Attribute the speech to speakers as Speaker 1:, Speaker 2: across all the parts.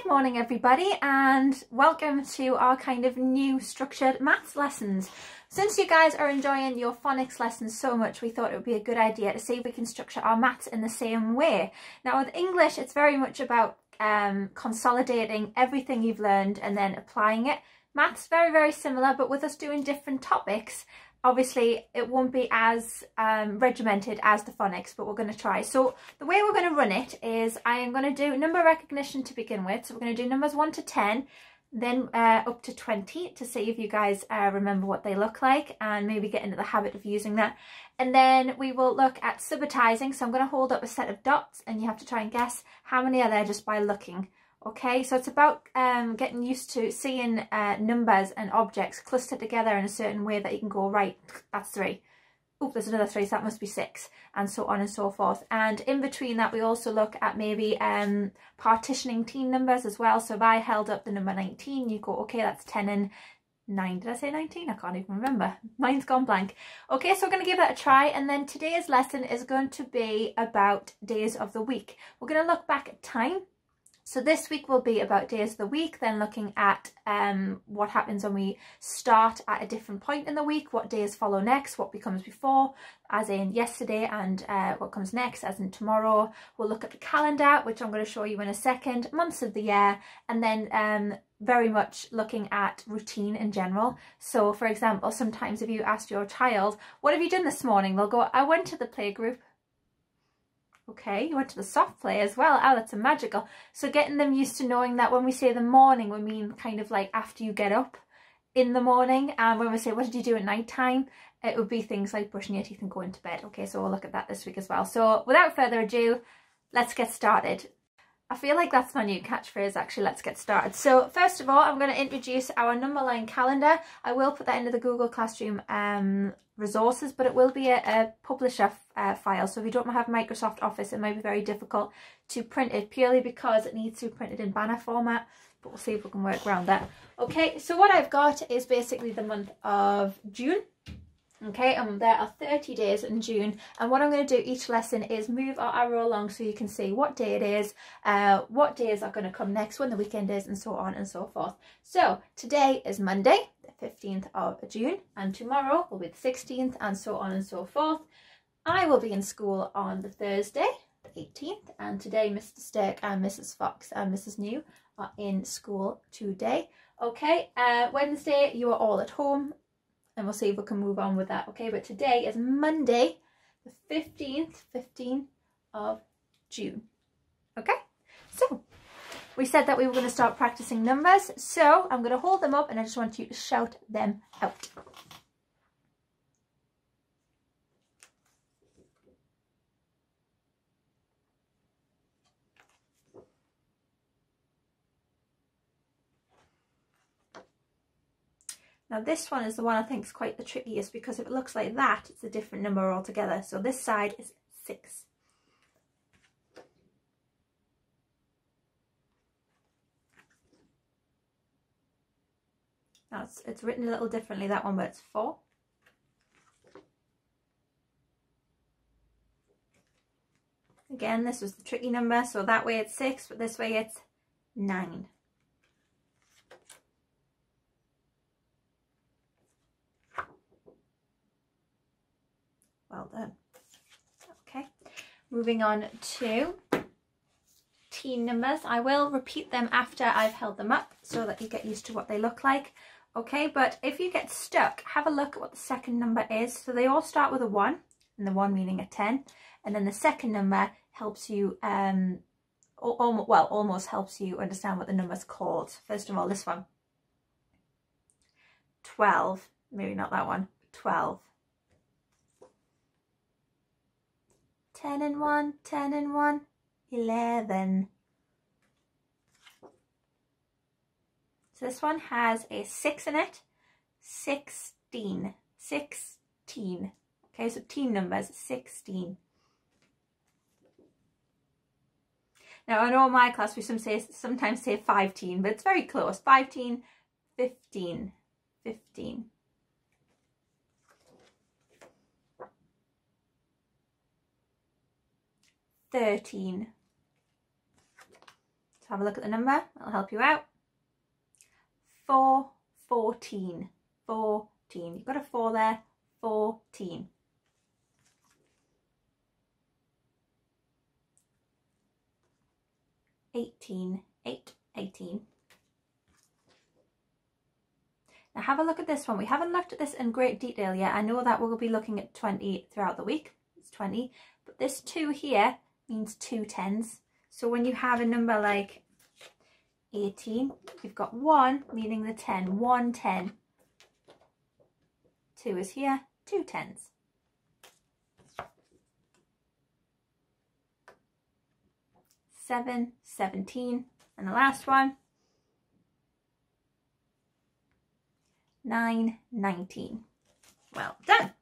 Speaker 1: Good morning everybody, and welcome to our kind of new structured maths lessons. Since you guys are enjoying your phonics lessons so much, we thought it would be a good idea to see if we can structure our maths in the same way. Now with English, it's very much about consolidating everything you've learned and then applying it. Maths very, very similar, but with us doing different topics, obviously it won't be as regimented as the phonics, but we're going to try. So the way we're going to run it is I am going to do number recognition to begin with. So we're going to do numbers 1 to 10, then up to 20 to see if you guys remember what they look like and maybe get into the habit of using that. And then we will look at subitizing. So I'm going to hold up a set of dots and you have to try and guess how many are there just by looking. Okay, so it's about getting used to seeing numbers and objects clustered together in a certain way that you can go, right, that's 3. Oh, there's another 3, so that must be 6, and so on and so forth. And in between that, we also look at maybe partitioning teen numbers as well. So if I held up the number 19, you go, okay, that's 10 and 9. Did I say 19? I can't even remember. Mine's gone blank. Okay, so we're going to give that a try. And then today's lesson is going to be about days of the week. We're going to look back at time. So this week will be about days of the week, then looking at what happens when we start at a different point in the week, what days follow next, what becomes before, as in yesterday, and what comes next, as in tomorrow. We'll look at the calendar, which I'm going to show you in a second, months of the year, and then very much looking at routine in general. So for example, sometimes if you ask your child, what have you done this morning? They'll go, I went to the playgroup. Okay, you went to the soft play as well. Oh, that's a magical. So getting them used to knowing that when we say the morning, we mean kind of like after you get up in the morning. And when we say, what did you do at night time? It would be things like brushing your teeth and going to bed. Okay, so we'll look at that this week as well. So without further ado, let's get started. I feel like that's my new catchphrase, actually. Let's get started. So first of all, I'm going to introduce our number line calendar. I will put that into the Google Classroom resources, but it will be a publisher file. So if you don't have Microsoft Office, it might be very difficult to print it purely because it needs to be printed in banner format, but we'll see if we can work around that. Okay, so what I've got is basically the month of June. Okay, and there are 30 days in June, and what I'm going to do each lesson is move our arrow along so you can see what day it is, what days are going to come next, when the weekend is, and so on and so forth. So today is Monday, the 15th of June, and tomorrow will be the 16th, and so on and so forth. I will be in school on the Thursday, the 18th, and today Mr. Stirk and Mrs. Fox and Mrs. New are in school today. Okay, Wednesday you are all at home, and we'll see if we can move on with that. Okay, but today is Monday, the 15th of June. Okay, so we said that we were going to start practicing numbers, so I'm going to hold them up and I just want you to shout them out. Now this one is the one I think is quite the trickiest, because if it looks like that, it's a different number altogether. So this side is 6. Now it's written a little differently, that one, but it's 4. Again, this was the tricky number, so that way it's 6, but this way it's 9. Well done. Okay, moving on to teen numbers. I will repeat them after I've held them up so that you get used to what they look like. Okay, but if you get stuck, have a look at what the second number is. So they all start with a 1, and the 1 meaning a 10, and then the second number helps you, almost helps you understand what the number's called. First of all, this one, 12, maybe not that one, 12. 10 and 1, 10 and 1, 11. So this one has a 6 in it, 16, 16. Okay, so teen numbers, 16. Now I know in my class we sometimes say 15, but it's very close. 15, 15, 15. 13. have a look at the number, it'll help you out. 4, 14, 14. You've got a 4 there, 14. 18, 8, 18. Now have a look at this one. We haven't looked at this in great detail yet. I know that we'll be looking at 20 throughout the week. It's 20, but this 2 here means 2 tens. So when you have a number like 18, you've got 1 meaning the 10, 1 10. 2 is here, 2 tens. 7, 17, and the last one, 9, 19. Well done.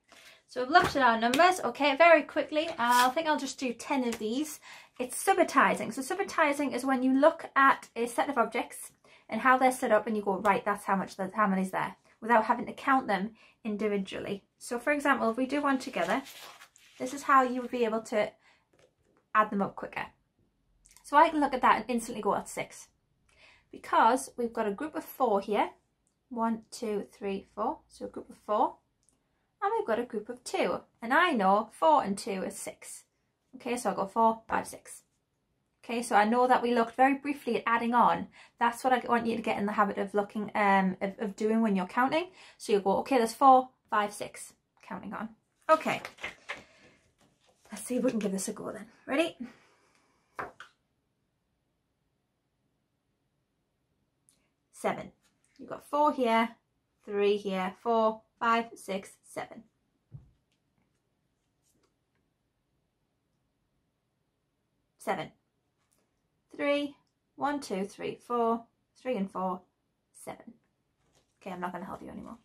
Speaker 1: So we've looked at our numbers, okay, very quickly. I think I'll just do 10 of these. It's subitizing. So subitizing is when you look at a set of objects and how they're set up and you go, right, that's how many's there, without having to count them individually. So for example, if we do one together, this is how you would be able to add them up quicker. So I can look at that and instantly go, that's 6. Because we've got a group of 4 here. 1, 2, 3, 4. So a group of 4. And we've got a group of 2. And I know 4 and 2 is 6. Okay, so I'll go 4, 5, 6. Okay, so I know that we looked very briefly at adding on. That's what I want you to get in the habit of looking, of doing when you're counting. So you go, okay, there's 4, 5, 6, counting on. Okay. Let's see if we can give this a go then. Ready? 7. You've got 4 here, 3 here, 4, 5, 6, 7. 7. 3, 1, 2, 3, 4, 3 and 4, 7. Okay, I'm not going to help you anymore.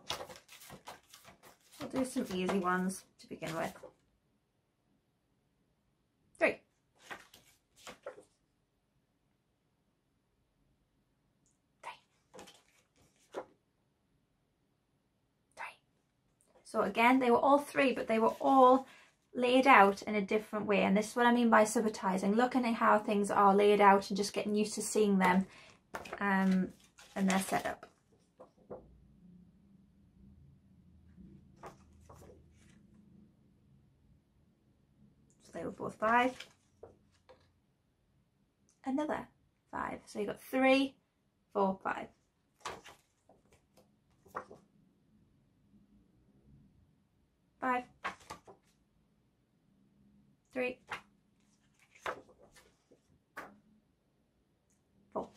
Speaker 1: 6. We'll do some easy ones to begin with. 3. 3. So again, they were all 3, but they were all laid out in a different way. And this is what I mean by subitizing, looking at how things are laid out and just getting used to seeing them and their setup. So they were both 5. Another 5. So you got 3, 4, 5. 5, 3, 4.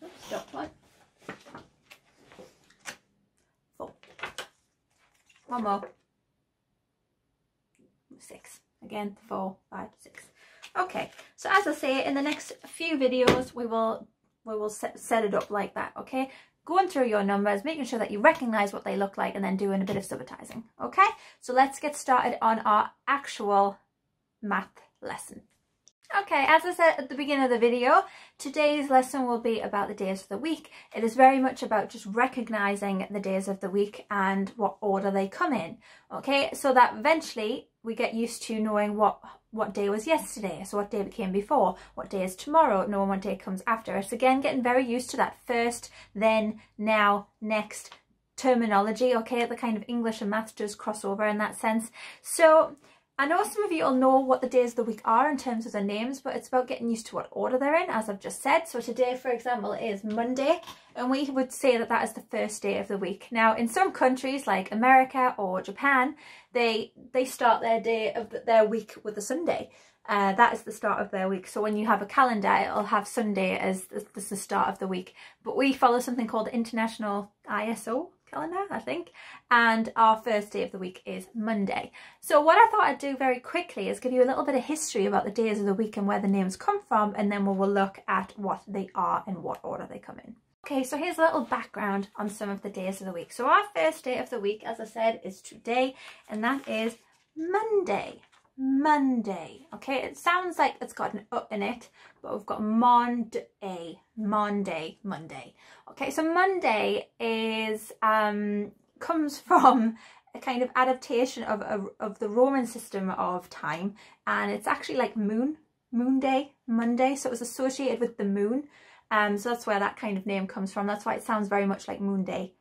Speaker 1: Oops, stop one. 4. One more. 6. Again, 4, 5, 6. Okay, so as I say, in the next few videos, we will set it up like that, okay? Going through your numbers, making sure that you recognize what they look like, and then doing a bit of subitizing, okay? So let's get started on our actual math lesson. Okay, as I said at the beginning of the video, today's lesson will be about the days of the week. It is very much about just recognizing the days of the week and what order they come in, okay? So that eventually we get used to knowing what day was yesterday, so what day came before, what day is tomorrow, knowing what day comes after. It's again getting very used to that first, then, now, next terminology, okay? The kind of English and maths does cross over in that sense. So I know some of you all know what the days of the week are in terms of their names, but it's about getting used to what order they're in, as I've just said. So today, for example, is Monday, and we would say that that is the first day of the week. Now, in some countries like America or Japan, they start their day of their week with a Sunday. That is the start of their week. So when you have a calendar, it'll have Sunday as the start of the week. But we follow something called the International ISO calendar, I think, and our first day of the week is Monday. So what I thought I'd do very quickly is give you a little bit of history about the days of the week and where the names come from, and then we will look at what they are and what order they come in. Okay, so here's a little background on some of the days of the week. So our first day of the week, as I said, is today, and that is Monday. Monday. Okay, it sounds like it's got an in it, but we've got Monday. Okay, so Monday is comes from a kind of adaptation of the Roman system of time, and it's actually like moon day, Monday, so it was associated with the moon. So that's where that kind of name comes from. That's why it sounds very much like Monday.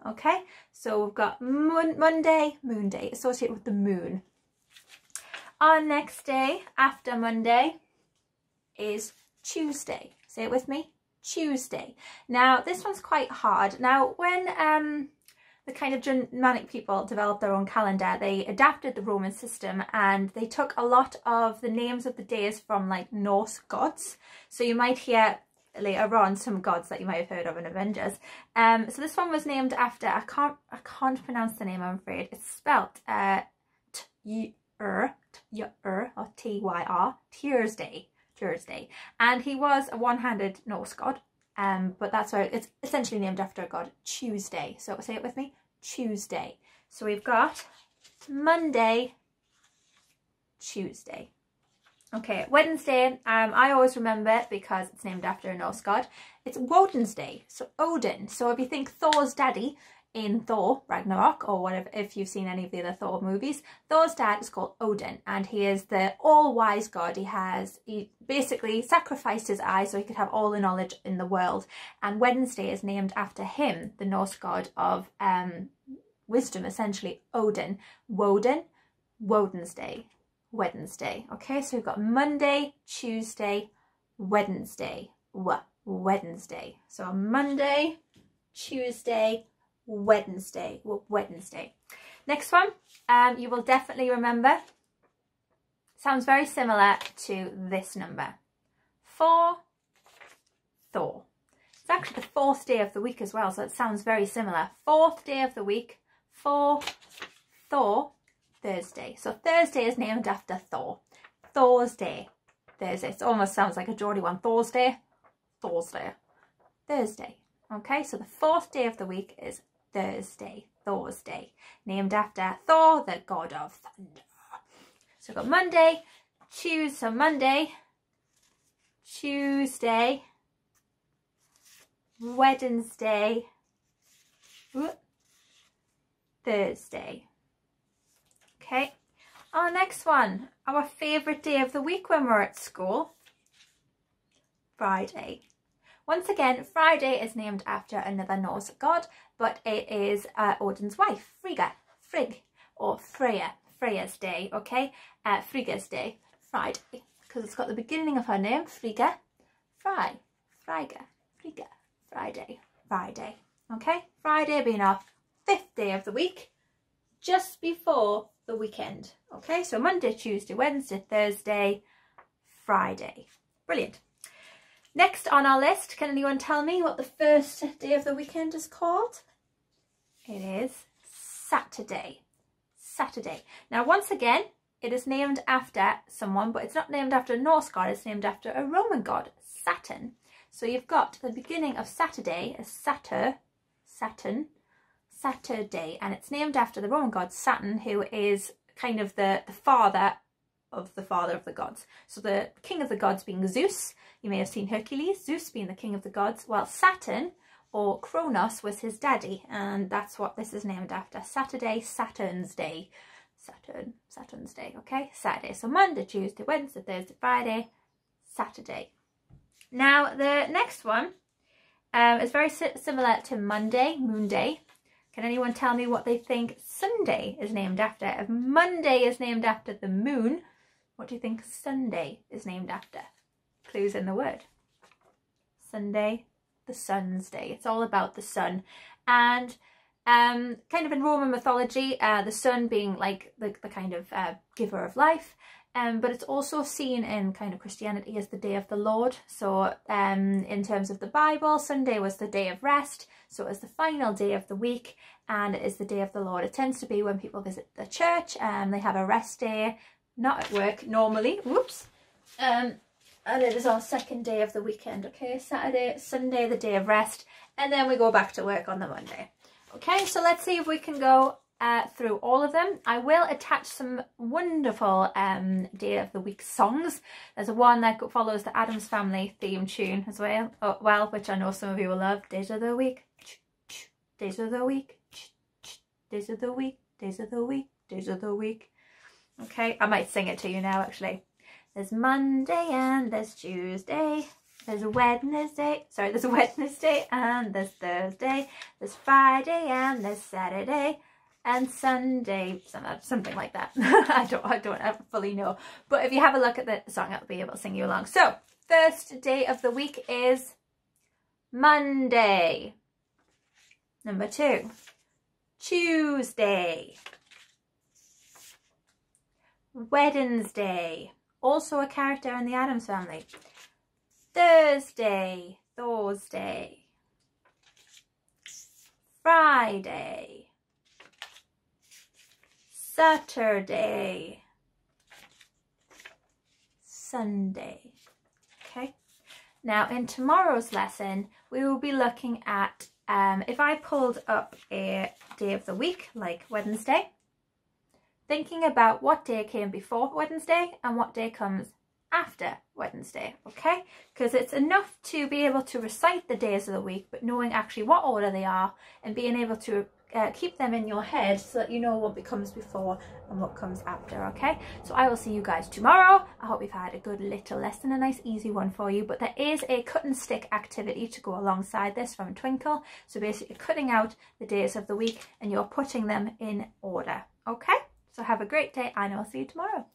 Speaker 1: Okay, so we've got Monday, moon day, associated with the moon. Our next day after Monday is Tuesday. Say it with me, Tuesday. Now this one's quite hard. Now when the kind of Germanic people developed their own calendar, they adapted the Roman system and they took a lot of the names of the days from like Norse gods. So you might hear later on some gods that you might have heard of in Avengers. So this one was named after, I can't pronounce the name, I'm afraid. It's spelled Tyr or T-Y-R, Thursday. And he was a one-handed Norse god. But that's why it's essentially named after a god, Tuesday. So say it with me, Tuesday. So we've got Monday, Tuesday. Okay, Wednesday, I always remember it because it's named after a Norse god. It's Woden's Day, so Odin. So if you think Thor's daddy in Thor Ragnarok, or whatever, if you've seen any of the other Thor movies, Thor's dad is called Odin, and he is the all-wise god. He basically sacrificed his eyes so he could have all the knowledge in the world, and Wednesday is named after him, the Norse god of wisdom, essentially. Odin, Woden's Day, Wednesday. Okay, so we've got Monday, Tuesday, Wednesday, Wednesday. So Monday, Tuesday, Wednesday. Next one, you will definitely remember. Sounds very similar to this number. 4, Thor. It's actually the 4th day of the week as well, so it sounds very similar. 4th day of the week, 4, Thor, Thursday. So Thursday is named after Thor. Thor's Day, Thursday. It almost sounds like a Geordie one. Thursday. Okay, so the 4th day of the week is Thursday, Thor's Day, named after Thor, the god of thunder. So we've got Monday, Tuesday, Wednesday, Thursday. Okay, our next one, our favourite day of the week when we're at school, Friday. Once again, Friday is named after another Norse god, but it is Odin's wife, Frigg, or Freya's day, okay? Frigga's day, Friday, because it's got the beginning of her name, Frigga, Friday, okay? Friday being our 5th day of the week, just before the weekend, okay? So Monday, Tuesday, Wednesday, Thursday, Friday. Brilliant. Next on our list, can anyone tell me what the first day of the weekend is called? It is Saturday. Now, once again, it is named after someone, but it's not named after a Norse god, it's named after a Roman god, Saturn. So you've got the beginning of Saturday as Saturday, and it's named after the Roman god Saturn, who is kind of the father of the gods. So the king of the gods being Zeus. You may have seen Hercules, Zeus being the king of the gods. Well, Saturn, or Kronos, was his daddy, and that's what this is named after. Saturday, Saturn's Day. Saturn's Day, okay? Saturday. So Monday, Tuesday, Wednesday, Thursday, Friday, Saturday. Now, the next one is very similar to Monday, Moon Day. Can anyone tell me what they think Sunday is named after? If Monday is named after the moon, what do you think Sunday is named after? Clues in the word. Sunday, the sun's day. It's all about the sun. And kind of in Roman mythology, the sun being like the kind of giver of life. But it's also seen in kind of Christianity as the day of the Lord. So in terms of the Bible, Sunday was the day of rest. So it was the final day of the week, and it is the day of the Lord. It tends to be when people visit the church, they have a rest day, not at work normally, whoops. And it is our second day of the weekend, okay? Saturday, Sunday, the day of rest, and then we go back to work on the Monday. Okay, so let's see if we can go through all of them. I will attach some wonderful day of the week songs. There's one that follows the Addams Family theme tune as well, which I know some of you will love. Days of the week, days of the week, days of the week, days of the week, days of the week. Okay, I might sing it to you now actually. There's Monday and there's Tuesday. There's Wednesday, there's Wednesday and there's Thursday. There's Friday and there's Saturday and Sunday, something like that. I don't fully know. But if you have a look at the song, I'll be able to sing you along. So, first day of the week is Monday. Number 2, Tuesday. Wednesday, also a character in the Addams Family. Thursday, Friday, Saturday, Sunday. Okay, now in tomorrow's lesson we will be looking at if I pulled up a day of the week like Wednesday, thinking about what day came before Wednesday and what day comes after Wednesday, okay? Because it's enough to be able to recite the days of the week, but knowing actually what order they are and being able to keep them in your head so that you know what comes before and what comes after, okay? So I will see you guys tomorrow. I hope you've had a good little lesson, a nice easy one for you, but there is a cut and stick activity to go alongside this from Twinkl. So basically cutting out the days of the week and you're putting them in order, okay? So have a great day and I'll see you tomorrow.